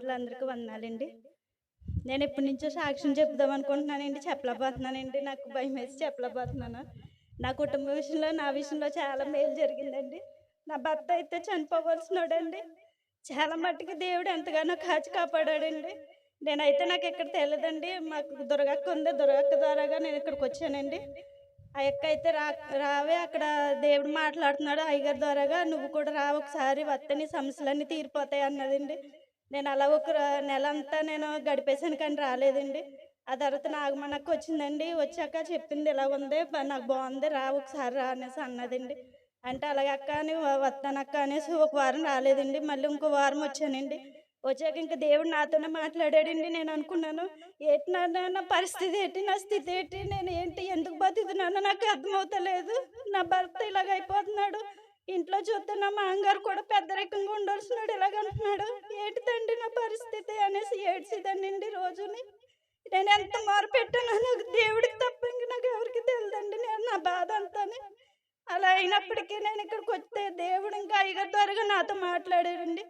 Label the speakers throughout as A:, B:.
A: భక్తులందరికీ వందనాలండి. నేను ఎప్పటి నుంచో సాక్ష్యం చెప్దాం అనుకుంటున్నానండి. చెప్పలేకపోతున్నానండి. నాకు భయమేసి చెప్పలేకపోతున్నాను. నా కుటుంబ విషయంలో, నా విషయంలో చాలా మేలు జరిగిందండి. నా భర్త అయితే చనిపోవలసినోడండి. చాలా మట్టుకు దేవుడు ఎంతగానో కాచి కాపాడాడండి. నేనైతే నాకిక్కడ తెలీదండి. మాకు దుర్గక్క ఉంది. దుర్గక్క ద్వారాగా నేను ఇక్కడికొచ్చానండి. ఆ యక్క అయితే రావే అక్కడ దేవుడు మాట్లాడుతున్నాడు అయ్యగారి ద్వారాగా. నువ్వు కూడా రా ఒకసారి వస్తే నీ సమస్యలన్నీ తీరిపోతాయి అన్నదండి. నేను అలా ఒక నెలంతా నేను గడిపేశాను కానీ రాలేదండి. ఆ తర్వాత నాగమనక్క వచ్చిందండి. వచ్చాక చెప్పింది ఇలాగుంది నాకు బాగుంది రా ఒకసారి రా అనేసి అన్నదండి. అంటే అలాగే అక్క అని వస్తానక్క అనేసి ఒక వారం రాలేదండి. మళ్ళీ ఇంకో వారం వచ్చానండి. వచ్చాక ఇంక దేవుడు నాతోనే మాట్లాడాడండి. నేను అనుకున్నాను ఏంటి నాన్న నా పరిస్థితి ఏంటి, నా స్థితి ఏంటి, నేను ఏంటి ఎందుకు బతుకుతున్నానో నాకు అర్థమవుతలేదు. నా భర్త ఇలాగ అయిపోతున్నాడు. ఇంట్లో చూస్తే నా మామగారు కూడా పెద్దరికంగా ఉండాల్సినాడు ఇలాగంటున్నాడు. ఏంటి తండ్రి నా పరిస్థితి అనేసి ఏడ్చిదానండి రోజుని. నేను ఎంత మొరపెట్టానో నాకు దేవుడికి తప్ప ఇంక నాకు ఎవరికి తెలియదండి. నేను నా బాధ అంతాని అలా అయినప్పటికీ నేను ఇక్కడికి వస్తే దేవుడు ఇంకా అయ్యగారి ద్వారా నాతో మాట్లాడాడండి.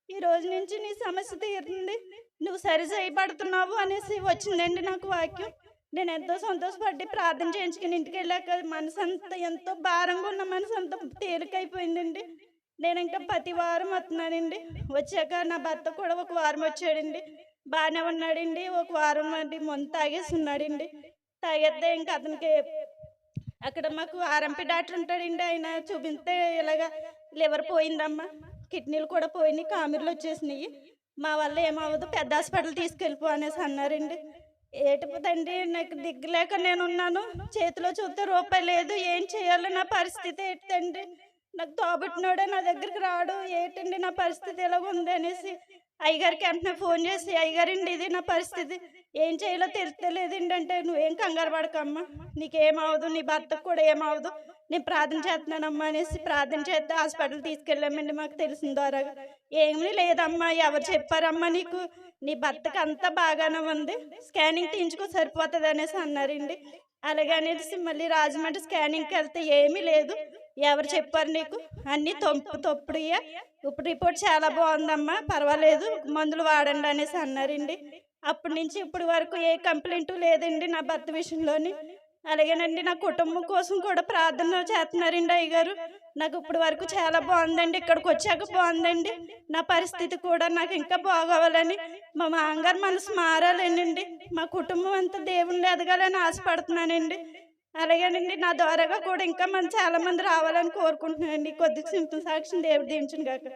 A: ఈ రోజు నుంచి నీ సమస్య తీరుతుంది, నువ్వు సరి చేయబడుతున్నావు అనేసి వచ్చిందండి నాకు వాక్యం. నేను ఎంతో సంతోషపడి ప్రార్థన చేయించుకుని ఇంటికి వెళ్ళాక మనసు అంతా ఎంతో భారంగా ఉన్న మనసు అంతా తేలికైపోయిందండి. నేను ఇంకా ప్రతి వారం వస్తున్నానండి. వచ్చాక నా భర్త కూడా ఒక వారం వచ్చాడండి. బాగానే ఉన్నాడండి. ఒక వారం అండి మందు తాగేసి ఉన్నాడండి. తాగేస్తే ఇంకా అతనికి అక్కడ మాకు ఆర్ఎంపీ డాక్టర్ ఉంటాడండి. ఆయన చూపిస్తే ఇలాగా లివర్ పోయిందమ్మా, కిడ్నీలు కూడా పోయినాయి, కామెర్లు వచ్చేసినాయి, మా వల్ల ఏమవ్వదు పెద్ద హాస్పిటల్ తీసుకెళ్ళిపో అనేసి అన్నారండి. ఏటిపోతండి నాకు దిగ్గులేక నేను ఉన్నాను. చేతిలో చూస్తే రూపాయి లేదు. ఏం చేయాలో నా పరిస్థితి ఏంటండి? నాకు తోబుట్టినోడే నా దగ్గరికి రాడు. ఏంటండి నా పరిస్థితి ఎలాగ ఉంది అనేసి అయ్యగారికి వెంటనే ఫోన్ చేసి అయ్యగారండి ఇది నా పరిస్థితి, ఏం చేయాలో తెలుస్తలేదండి. అంటే నువ్వేం కంగారు పడకమ్మా, నీకేమవదు, నీ భర్తకు కూడా ఏమవదు, నేను ప్రార్థన చేస్తున్నానమ్మా అనేసి ప్రార్థన చేస్తే హాస్పిటల్ తీసుకెళ్ళామండి. మాకు తెలిసిన ద్వారా ఏమీ లేదమ్మా, ఎవరు చెప్పారమ్మా నీకు, నీ భర్తకు అంతా బాగానే ఉంది, స్కానింగ్ తీయించుకో సరిపోతుంది అనేసి అన్నారండి. అలాగే అనేసి మళ్ళీ రాజమండ్రి స్కానింగ్కి వెళ్తే ఏమీ లేదు, ఎవరు చెప్పారు నీకు, అన్నీ తప్పుడుయ్యా, ఇప్పుడు రిపోర్ట్ చాలా బాగుందమ్మా, పర్వాలేదు మందులు వాడండి అనేసి అన్నారండి. అప్పటి నుంచి ఇప్పటి వరకు ఏ కంప్లైంట్ లేదండి నా భర్త విషయంలోని. అలాగేనండి నా కుటుంబం కోసం కూడా ప్రార్థన చేస్తున్నారండి అయ్యగారు. నాకు ఇప్పటి వరకు చాలా బాగుందండి, ఇక్కడికి వచ్చాక బాగుందండి. నా పరిస్థితి కూడా నాకు ఇంకా బాగోవాలని, మా మామగారు మనసు మారాలేనండి, మా కుటుంబం అంతా దేవుళ్ళు ఎదగాలని ఆశపడుతున్నానండి. అలాగేనండి నా ద్వారాగా కూడా ఇంకా చాలా మంది రావాలని కోరుకుంటున్నానండి. కొద్దిగా సింపుల్ సాక్ష్యం దేవుడు దీవించును గాక.